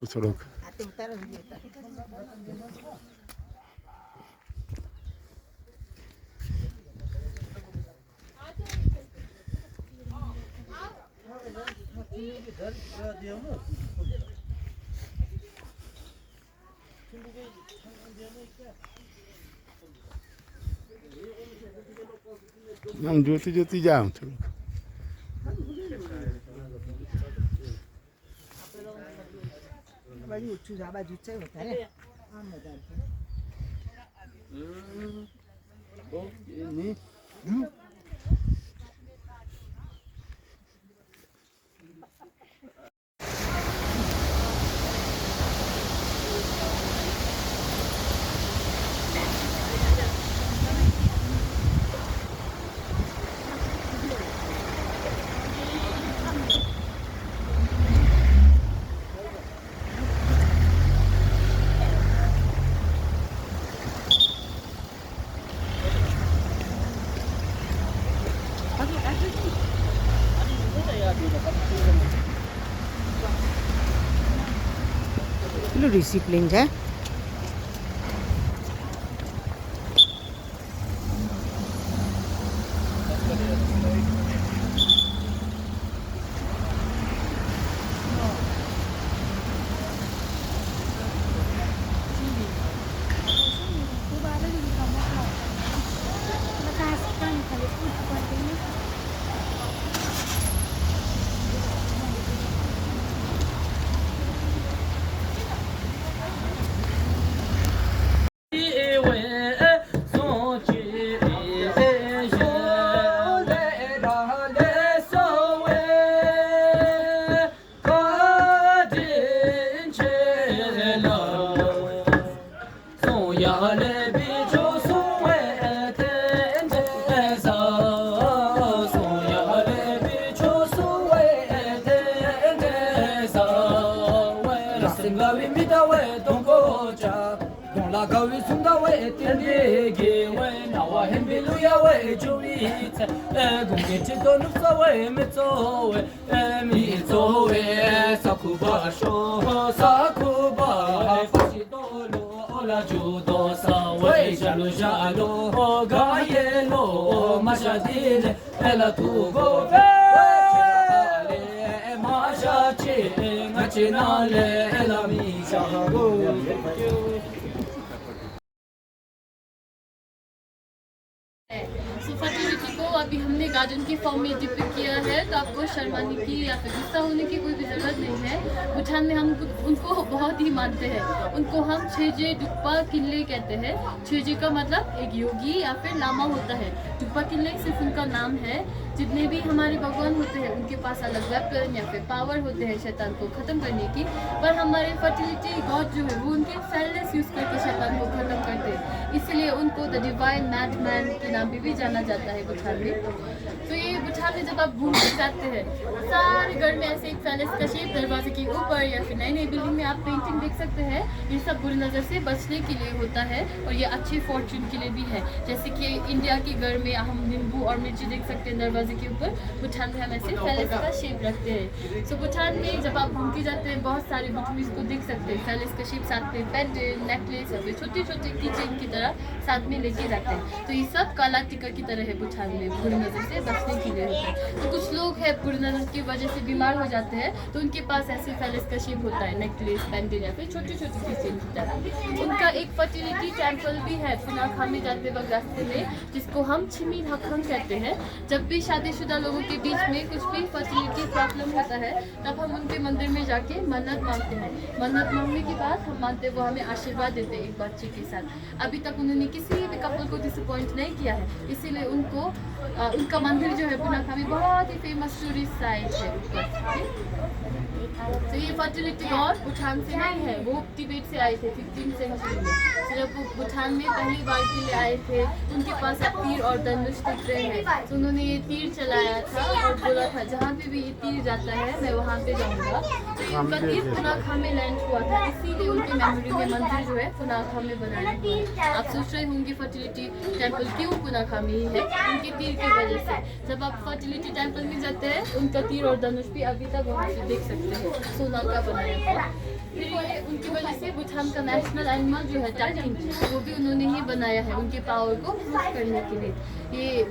कुछ लोग। हम ज्योति ज्योति जाओ थोड़ा बड़ी उच्चू जाबा जुच्चे होता है हाँ मजा आता है Lu disiplin ya. फर्टिलिटी को अभी हमने गार्डन की फॉर्म में डिपिक्ट किया है, तो आपको शर्माने की या फिर गुस्सा होने की कोई भी ज़रूरत नहीं है। भूटान में हम उनको बहुत ही मानते हैं। उनको हम छेजे डुक्पा किले कहते हैं। छेजे का मतलब एक योगी या फिर लामा होता है। डुक्पा किले सिर्फ उनका नाम है। जितने भी हमारे भगवान होते हैं उनके पास अलग वेपन या फिर पावर होते हैं शैतान को ख़त्म करने की, पर हमारे फर्टिलिटी गॉड जो है वो उनके फेलनेस यूज़ करके शैतान को ख़त्म करते हैं। इसलिए उनको द डिवाइन मैडमैन के नाम पे भी जाना जाता है भूटान में। तो ये भूटान में जब आप घूमने जाते हैं, सारे घर में ऐसे एक फेलनेस का शेप दरवाजे के ऊपर या फिर नई नई बिल्डिंग में आप पेंटिंग देख सकते हैं। ये सब बुरी नज़र से बचने के लिए होता है और ये अच्छी फॉर्चून के लिए भी है। जैसे कि इंडिया के घर में हम नींबू और मिर्ची देख सकते हैं दरवाजे के ऊपर, भूटान में हम ऐसे फेलिस का शेप रखते हैं। सो भूटान में जब आप घूम के जाते हैं बहुत सारे भूटानीज को देख सकते हैं फेलिस का शेप साथ में पेंडेंट, नेकलेस या फिर छोटे छोटे कीचेन की तरह साथ में लेके जाते हैं। तो ये सब काला टीका की तरह है भूटान में, बुरी नज़र से बचने के लिए होता है। तो कुछ लोग हैं बुरी नज़र की वजह से बीमार हो जाते हैं, तो उनके पास ऐसे फेलिस का शेप होता है, नेकलेस, पेंडेंट या फिर छोटे छोटे कीचेन की तरह। उनका एक फर्टिलिटी टेम्पल भी है पुनाखा में जाते वक्त रास्ते में, जिसको हम छिमी हखंग कहते हैं। जब भी शादीशुदा लोगों के बीच में कुछ भी फर्टिलिटी प्रॉब्लम होता है तब हम उनके मंदिर में जाके मन्नत मांगते हैं। मन्नत मांगने के बाद हम मानते हैं वो हमें आशीर्वाद देते हैं एक बच्चे के साथ। अभी तक उन्होंने किसी भी कपल को डिसअपॉइंट नहीं किया है, इसीलिए उनको उनका मंदिर जो है पुनाखा में बहुत ही फेमस टूरिस्ट साइट है। तो ये फर्टिलिटी गॉड भूटान से नहीं है, वो तिब्बत से आए थे 15th सेंचुरी में। तो जब वो भूटान में पहली बार के लिए आए थे उनके पास अब तीर और धनुष दिख रहे हैं, तो उन्होंने ये तीर चलाया था और बोला था जहाँ पे भी ये तीर जाता है मैं वहाँ पे जाऊँगा। तो उनका तीर पुनाखा में लैंड हुआ था, इसीलिए उनकी मेमोरी में मंदिर जो है पुनाखा में बनाया हुआ है। आप सोच रहे होंगे फर्टिलिटी टेम्पल क्यों पुनाखा में ही है, उनके तीर की वजह से। जब आप फर्टिलिटी टेम्पल में जाते हैं उनका तीर और धनुष भी अभी तक वहाँ से देख सकते हैं, सोना का बनाया हुआ। फिर ये उनकी वजह से भूटान का नेशनल एनिमल जो है टाकिन, वो भी उन्होंने ही बनाया है उनके पावर को प्रूव करने के लिए। ये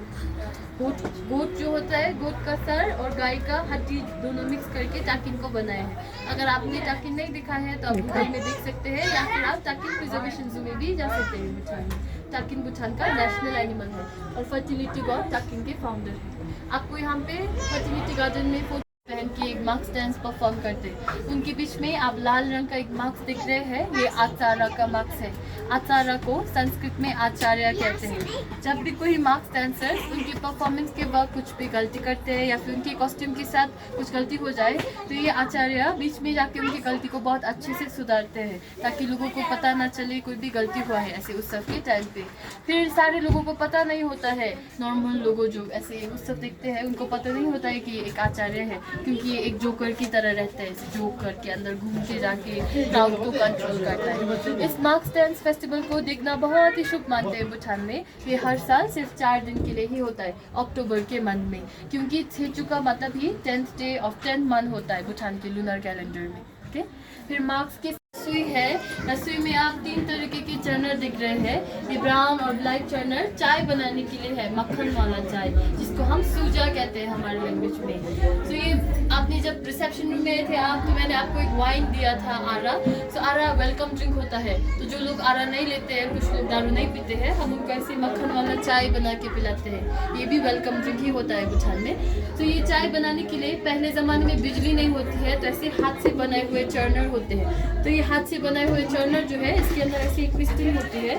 गोट जो होता है, गोट का सर और गाय का हड्डी दोनों मिक्स करके टाकिन को बनाया है। अगर आपने टाकिन नहीं देखा है तो आप भूटान में देख सकते हैं, या फिर आप टाकिन प्रिजर्वेशन जू में भी जा सकते हैं भूटान में। टाकिन भूटान का नेशनल एनिमल है और फर्टिलिटी गॉड टाकिन के फाउंडर है। आपको यहाँ पे फर्टिलिटी गार्डन में फोटो पहन के एक मार्क्स डांस परफॉर्म करते हैं। उनके बीच में आप लाल रंग का एक मार्क्स दिख रहे हैं, ये आचार्य का मार्क्स है। आचार्य को संस्कृत में आचार्य कहते हैं। जब भी कोई मार्क्स डांसर उनकी परफॉर्मेंस के बाद कुछ भी गलती करते हैं या फिर उनके कॉस्ट्यूम के साथ कुछ गलती हो जाए तो ये आचार्य बीच में जाके उनकी गलती को बहुत अच्छे से सुधारते हैं, ताकि लोगों को पता ना चले कोई भी गलती हुआ है ऐसे उत्सव के टाइम पे। फिर सारे लोगों को पता नहीं होता है, नॉर्मल लोगों जो ऐसे उत्सव देखते हैं उनको पता नहीं होता है कि ये एक आचार्य है, क्योंकि ये एक जोकर की तरह रहता है। इस जोकर के अंदर घूम के जाके क्राउड को कंट्रोल करता है। इस मार्क्स डांस फेस्टिवल को देखना बहुत ही शुभ मानते हैं भूटान में। ये हर साल सिर्फ 4 दिन के लिए ही होता है, अक्टूबर के मंथ में, क्योंकि छेचू का मतलब ही 10th day of 10th month होता है भूटान के लूनर कैलेंडर में। ओके, फिर मार्क्स की रसोई है। रसोई में आप 3 तरीके के चर्नर दिख रहे हैं। ये ब्राउन और ब्लैक चर्नर चाय बनाने के लिए है, मक्खन वाला चाय, जिसको हम सूजा कहते हैं हमारे लैंग्वेज में। तो ये आपने जब रिसेप्शन रूम में थे आप, तो मैंने आपको एक वाइन दिया था आरा। तो आरा वेलकम ड्रिंक होता है, तो जो लोग आरा नहीं लेते हैं, कुछ लोग दारू नहीं पीते हैं, हम उनको ऐसे मक्खन वाला चाय बना के पिलाते हैं। ये भी वेलकम ड्रिंक ही होता है भूटान में। तो ये चाय बनाने के लिए पहले ज़माने में बिजली नहीं होती है, तो ऐसे हाथ से बनाए हुए चर्नर होते हैं। तो ये हाथ से बनाए हुए चर्नर जो है, इसके अंदर ऐसी एक पिस्टन होती है।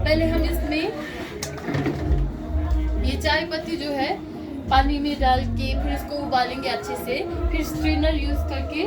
पहले हम इसमें ये चाय पत्ती जो है पानी में डाल के फिर इसको उबालेंगे अच्छे से। फिर स्ट्रेनर यूज करके,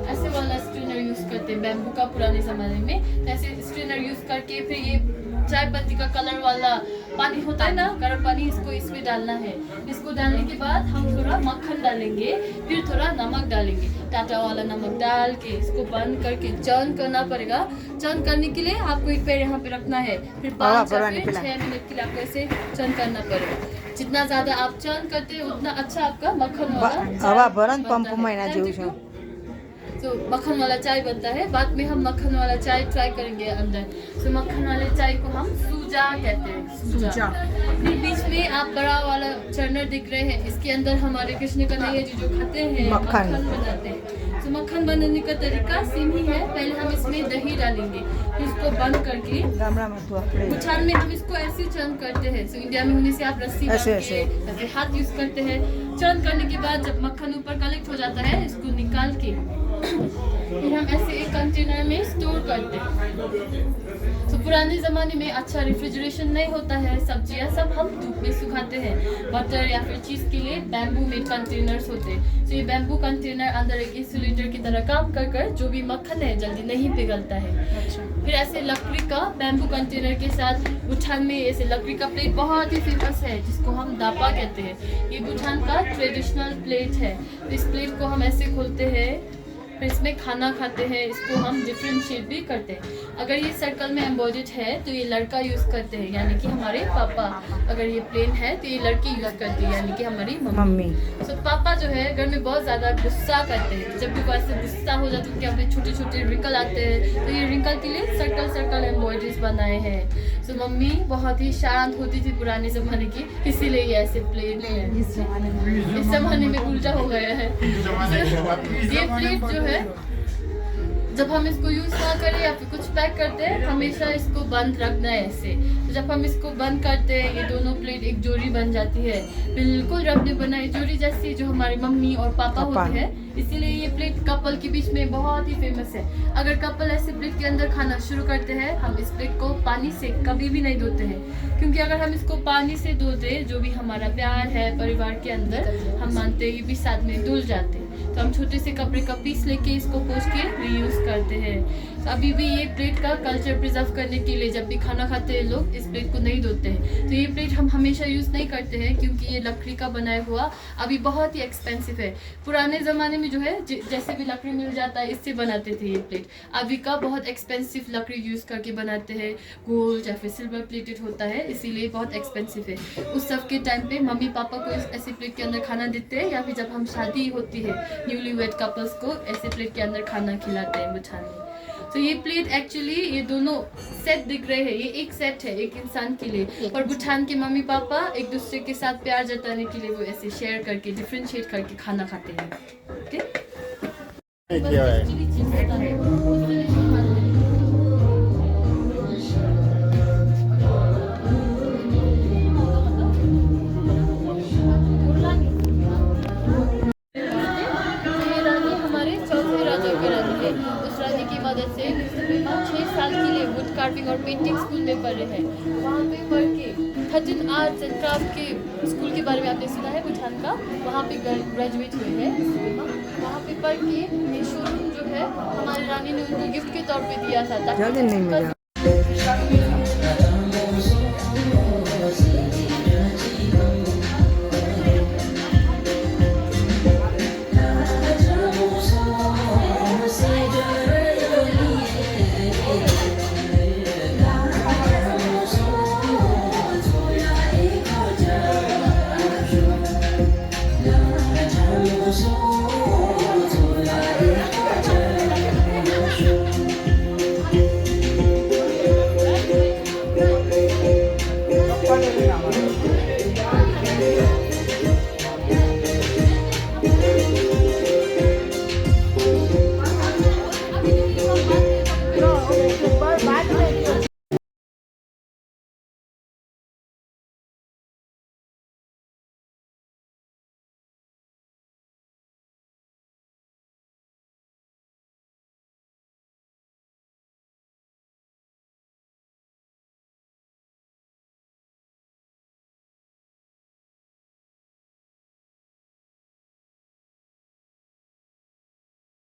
ऐसे वाला स्ट्रेनर यूज करते हैं बैम्बू का पुराने ज़माने में। तो ऐसे स्ट्रेनर यूज करके फिर ये चाय पत्ती का कलर वाला पानी होता है ना, गर्म पानी, इसको इसमें डालना है। इसको डालने के बाद हम थोड़ा मक्खन डालेंगे, फिर थोड़ा नमक डालेंगे, टाटा वाला नमक डाल के इसको बंद करके चर्न करना पड़ेगा। चर्न करने के लिए आपको एक पैर यहाँ पे रखना है, फिर 5 या फिर 6 मिनट के लिए आपको ऐसे चर्न करना पड़ेगा। जितना ज्यादा आप चर्न करते हैं उतना अच्छा आपका मक्खन वाला तो मक्खन वाला चाय बनता है। बाद में हम मक्खन वाला चाय ट्राई करेंगे अंदर। तो मक्खन वाले चाय को हम सूजा कहते हैं, सूजा। फिर बीच में आप बड़ा वाला चर्नर दिख रहे हैं, इसके अंदर हमारे कृष्ण कन्हैया जी जो खाते हैं मक्खन बनाते हैं। तो मक्खन बनाने का तरीका सेम ही है। पहले हम इसमें दही डालेंगे, फिर इसको बंद करके, भूटान में हम इसको ऐसे चर्न करते हैं। तो इंडिया में होने से आप रस्सी ऐसे हाथ यूज करते हैं। चर्न करने के बाद जब मक्खन ऊपर कलेक्ट हो जाता है, इसको निकाल के फिर हम ऐसे एक कंटेनर में स्टोर करते हैं। तो पुराने ज़माने में अच्छा रेफ्रिजरेशन नहीं होता है, सब्जियां सब हम धूप में सुखाते हैं। बटर या फिर चीज़ के लिए बैम्बू में कंटेनर्स होते हैं। तो ये बैम्बू कंटेनर अंदर एक इंसुलेटर की तरह काम कर कर जो भी मक्खन है जल्दी नहीं पिघलता है। अच्छा। फिर ऐसे लकड़ी का बैम्बू कंटेनर के साथ भूटान में ऐसे लकड़ी का प्लेट बहुत ही फेमस है, जिसको हम दापा कहते हैं। ये भूटान का ट्रेडिशनल प्लेट है। तो इस प्लेट को हम ऐसे खोलते हैं, फिर इसमें खाना खाते हैं। इसको हम डिफ्रेंशिएट भी करते हैं। अगर ये सर्कल में एम्बॉडेड है तो ये लड़का यूज़ करते हैं, यानी कि हमारे पापा। अगर ये प्लेन है तो ये लड़की यूज़ करती है, यानी कि हमारी मम्मी। तो पापा जो है घर में बहुत ज़्यादा गुस्सा करते हैं। जब भी वो ऐसे गुस्सा हो जाते हैं, उनके अपने छोटे छोटे रिंकल आते हैं, तो ये रिंकल के लिए सर्कल सर्कल एम्बॉयडरीज बनाए हैं। तो मम्मी बहुत ही शांत होती थी पुराने ज़माने की, इसीलिए ये ऐसे प्लेन है। इस ज़माने में उल्टा हो गया है। ये प्लेट जो है, जब हम इसको यूज ना करें या फिर कुछ पैक करते हैं, हमेशा इसको बंद रखना है ऐसे। तो जब हम इसको बंद करते हैं, ये दोनों प्लेट एक जोड़ी बन जाती है, बिल्कुल रब ने बनाई जोड़ी जैसी, जो हमारी मम्मी और पापा होते हैं। इसीलिए ये प्लेट कपल के बीच में बहुत ही फेमस है। अगर कपल ऐसे प्लेट के अंदर खाना शुरू करते हैं, हम इस प्लेट को पानी से कभी भी नहीं धोते हैं, क्योंकि अगर हम इसको पानी से धोते, जो भी हमारा प्यार है परिवार के अंदर, हम मानते हैं ये भी साथ में धुल जाते हैं। तो हम छोटे से कपड़े का पीस लेके इसको पोंछ के रीयूज करते हैं। तो अभी भी ये प्लेट का कल्चर प्रिजर्व करने के लिए जब भी खाना खाते हैं लोग इस प्लेट को नहीं धोते हैं। तो ये प्लेट हम हमेशा यूज़ नहीं करते हैं, क्योंकि ये लकड़ी का बनाया हुआ अभी बहुत ही एक्सपेंसिव है। पुराने ज़माने में जो है जैसे भी लकड़ी मिल जाता है इससे बनाते थे ये प्लेट। अभी का बहुत एक्सपेंसिव लकड़ी यूज़ करके बनाते हैं, गोल्ड या फिर सिल्वर प्लेटेड होता है, इसीलिए बहुत एक्सपेंसिव है। उस सब के टाइम पे मम्मी पापा को ऐसे प्लेट के अंदर खाना देते हैं, या फिर जब हम शादी होती है न्यूली वेड कपल्स को ऐसे प्लेट के अंदर खाना खिलाते हैं बुछान में। तो ये प्लेट एक्चुअली ये दोनों सेट दिख रहे हैं, ये एक सेट है एक इंसान के लिए। और बुछान के मम्मी पापा एक दूसरे के साथ प्यार जताने के लिए वो ऐसे शेयर करके डिफरेंशिएट करके खाना खाते हैं। ओके क्या है उस रानी की मदद से 6 साल के लिए वुड कार्विंग और पेंटिंग स्कूल में पढ़े हैं। वहाँ पे पढ़ के 13 आर्ट्स एंड क्राफ्ट के स्कूल के बारे में आपने सुना है बुछान का, वहाँ पे ग्रेजुएट हुए हैं। वहाँ पे पढ़ के ये शोरूम जो है हमारी रानी ने उनको गिफ्ट के तौर पे दिया था ताकि